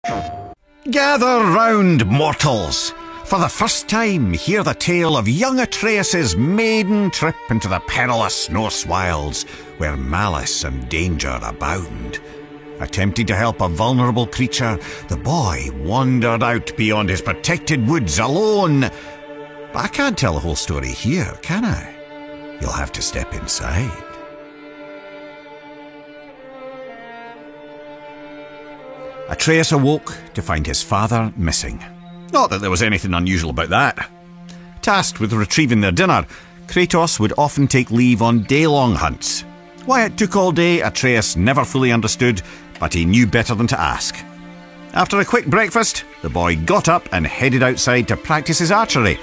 Gather round, mortals. For the first time, hear the tale of young Atreus' maiden trip into the perilous Norse wilds, where malice and danger abound. Attempting to help a vulnerable creature, the boy wandered out beyond his protected woods alone. But I can't tell the whole story here, can I? You'll have to step inside. Atreus awoke to find his father missing. Not that there was anything unusual about that. Tasked with retrieving their dinner, Kratos would often take leave on day-long hunts. Why it took all day, Atreus never fully understood, but he knew better than to ask. After a quick breakfast, the boy got up and headed outside to practice his archery.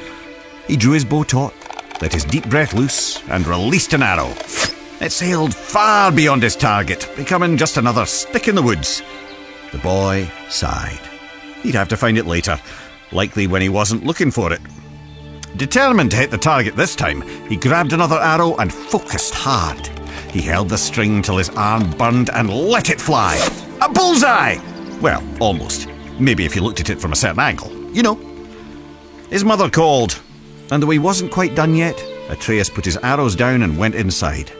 He drew his bow taut, let his deep breath loose, and released an arrow. It sailed far beyond his target, becoming just another stick in the woods. The boy sighed. He'd have to find it later, likely when he wasn't looking for it. Determined to hit the target this time, he grabbed another arrow and focused hard. He held the string till his arm burned and let it fly. A bullseye! Well, almost. Maybe if you looked at it from a certain angle. You know. His mother called, and though he wasn't quite done yet, Atreus put his arrows down and went inside.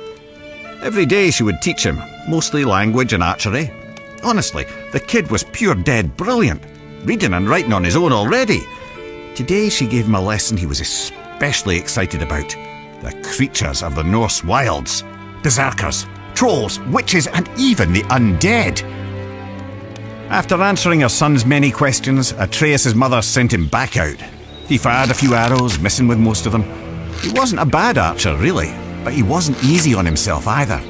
Every day she would teach him, mostly language and archery. Honestly, the kid was pure dead brilliant, reading and writing on his own already. Today she gave him a lesson he was especially excited about. The creatures of the Norse wilds. Berserkers, trolls, witches, and even the undead. After answering her son's many questions, Atreus' mother sent him back out. He fired a few arrows, missing with most of them. He wasn't a bad archer, really, but he wasn't easy on himself either.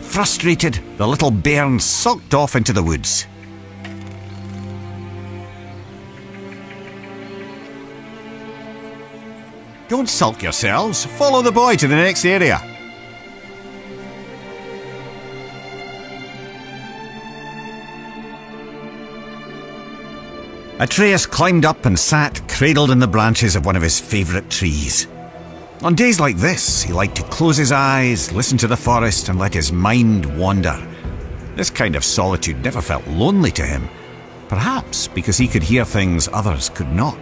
Frustrated, the little bairn sulked off into the woods. Don't sulk yourselves. Follow the boy to the next area. Atreus climbed up and sat cradled in the branches of one of his favourite trees. On days like this, he liked to close his eyes, listen to the forest, and let his mind wander. This kind of solitude never felt lonely to him, perhaps because he could hear things others could not.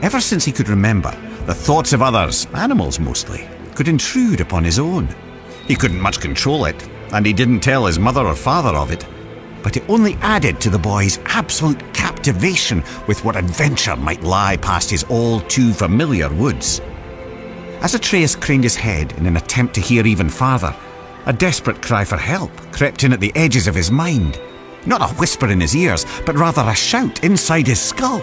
Ever since he could remember, the thoughts of others, animals mostly, could intrude upon his own. He couldn't much control it, and he didn't tell his mother or father of it, but it only added to the boy's absolute captivation with what adventure might lie past his all-too-familiar woods. As Atreus craned his head in an attempt to hear even farther, a desperate cry for help crept in at the edges of his mind. Not a whisper in his ears, but rather a shout inside his skull.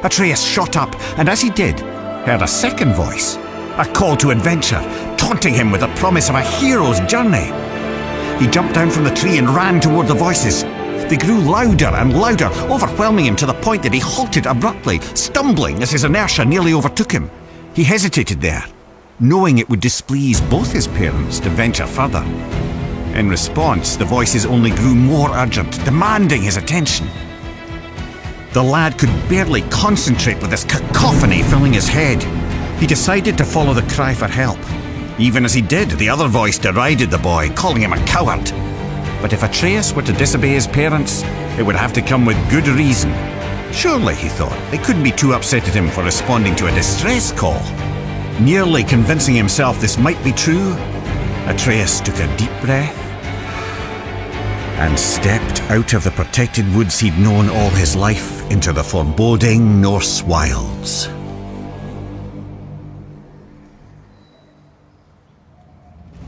Atreus shot up, and as he did, heard a second voice, a call to adventure, taunting him with the promise of a hero's journey. He jumped down from the tree and ran toward the voices. They grew louder and louder, overwhelming him to the point that he halted abruptly, stumbling as his inertia nearly overtook him. He hesitated there, knowing it would displease both his parents to venture further. In response, the voices only grew more urgent, demanding his attention. The lad could barely concentrate with this cacophony filling his head. He decided to follow the cry for help. Even as he did, the other voice derided the boy, calling him a coward. But if Atreus were to disobey his parents, it would have to come with good reason. Surely, he thought, they couldn't be too upset at him for responding to a distress call. Nearly convincing himself this might be true, Atreus took a deep breath and stepped out of the protected woods he'd known all his life into the foreboding Norse wilds.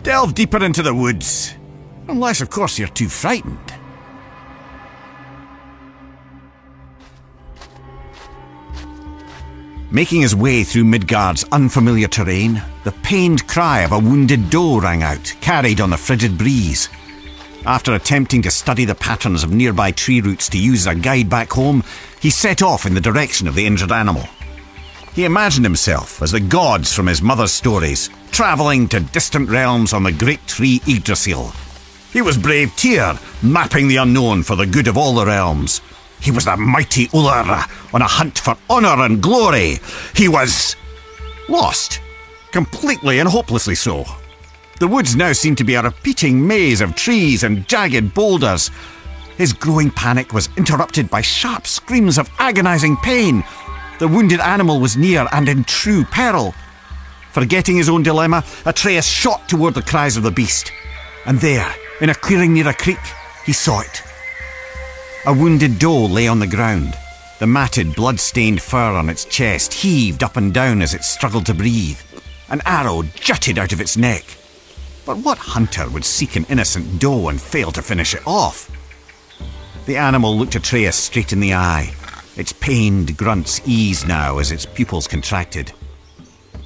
Delve deeper into the woods. Unless, of course, you're too frightened. Making his way through Midgard's unfamiliar terrain, the pained cry of a wounded doe rang out, carried on the frigid breeze. After attempting to study the patterns of nearby tree roots to use as a guide back home, he set off in the direction of the injured animal. He imagined himself as the gods from his mother's stories, travelling to distant realms on the great tree Yggdrasil. He was brave Tyr, mapping the unknown for the good of all the realms. He was the mighty Ullr, on a hunt for honour and glory. He was lost, completely and hopelessly so. The woods now seemed to be a repeating maze of trees and jagged boulders. His growing panic was interrupted by sharp screams of agonising pain. The wounded animal was near and in true peril. Forgetting his own dilemma, Atreus shot toward the cries of the beast. And there, in a clearing near a creek, he saw it. A wounded doe lay on the ground. The matted, blood-stained fur on its chest heaved up and down as it struggled to breathe. An arrow jutted out of its neck. But what hunter would seek an innocent doe and fail to finish it off? The animal looked Atreus straight in the eye. Its pained grunts eased now as its pupils contracted.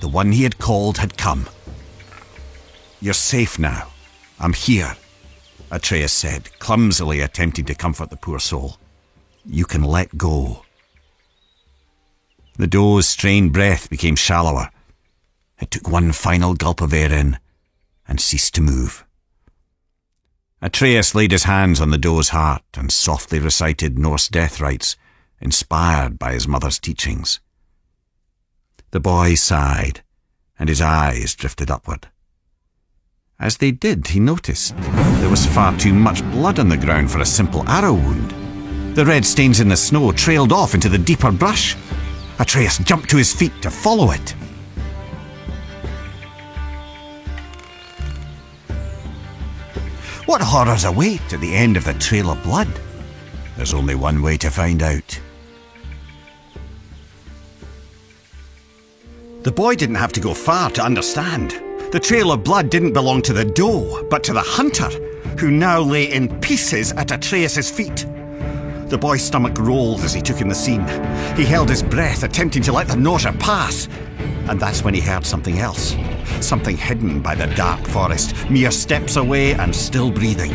The one he had called had come. "You're safe now. I'm here," Atreus said, clumsily attempting to comfort the poor soul. "You can let go." The doe's strained breath became shallower. It took one final gulp of air in and ceased to move. Atreus laid his hands on the doe's heart and softly recited Norse death rites, inspired by his mother's teachings. The boy sighed, and his eyes drifted upward. As they did, he noticed there was far too much blood on the ground for a simple arrow wound. The red stains in the snow trailed off into the deeper brush. Atreus jumped to his feet to follow it. What horrors await at the end of the trail of blood? There's only one way to find out. The boy didn't have to go far to understand. The trail of blood didn't belong to the doe, but to the hunter, who now lay in pieces at Atreus' feet. The boy's stomach rolled as he took in the scene. He held his breath, attempting to let the nausea pass. And that's when he heard something else. Something hidden by the dark forest, mere steps away and still breathing.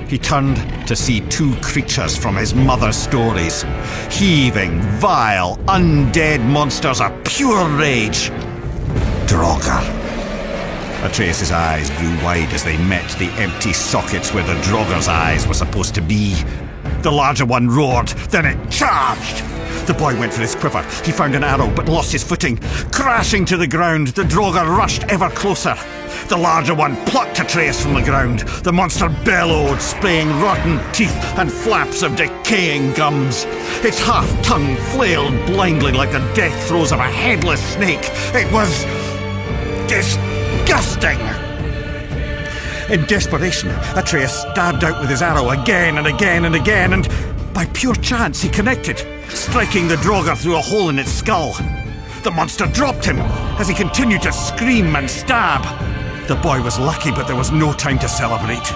He turned to see two creatures from his mother's stories. Heaving, vile, undead monsters of pure rage. Draugr. Atreus' eyes grew wide as they met the empty sockets where the Draugr's eyes were supposed to be. The larger one roared, then it charged. The boy went for his quiver. He found an arrow, but lost his footing. Crashing to the ground, the Draugr rushed ever closer. The larger one plucked Atreus from the ground. The monster bellowed, spraying rotten teeth and flaps of decaying gums. Its half-tongue flailed blindly like the death throes of a headless snake. It was disgusting. In desperation, Atreus stabbed out with his arrow again and again and again, and by pure chance he connected, striking the Draugr through a hole in its skull. The monster dropped him as he continued to scream and stab. The boy was lucky, but there was no time to celebrate.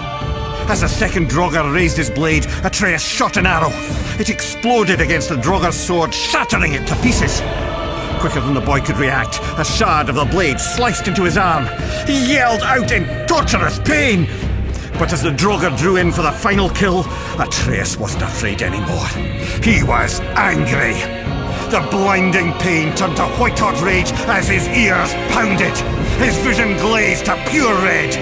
As the second Draugr raised his blade, Atreus shot an arrow. It exploded against the Draugr's sword, shattering it to pieces. Quicker than the boy could react, a shard of the blade sliced into his arm. He yelled out in torturous pain. But as the Draugr drew in for the final kill, Atreus wasn't afraid anymore. He was angry. The blinding pain turned to white-hot rage as his ears pounded. His vision glazed to pure red.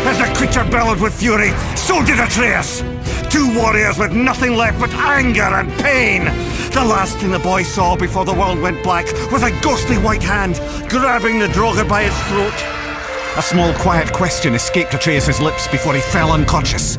As the creature bellowed with fury, so did Atreus. Two warriors with nothing left but anger and pain. The last thing the boy saw before the world went black was a ghostly white hand grabbing the Draugr by its throat. A small quiet question escaped Atreus' lips before he fell unconscious.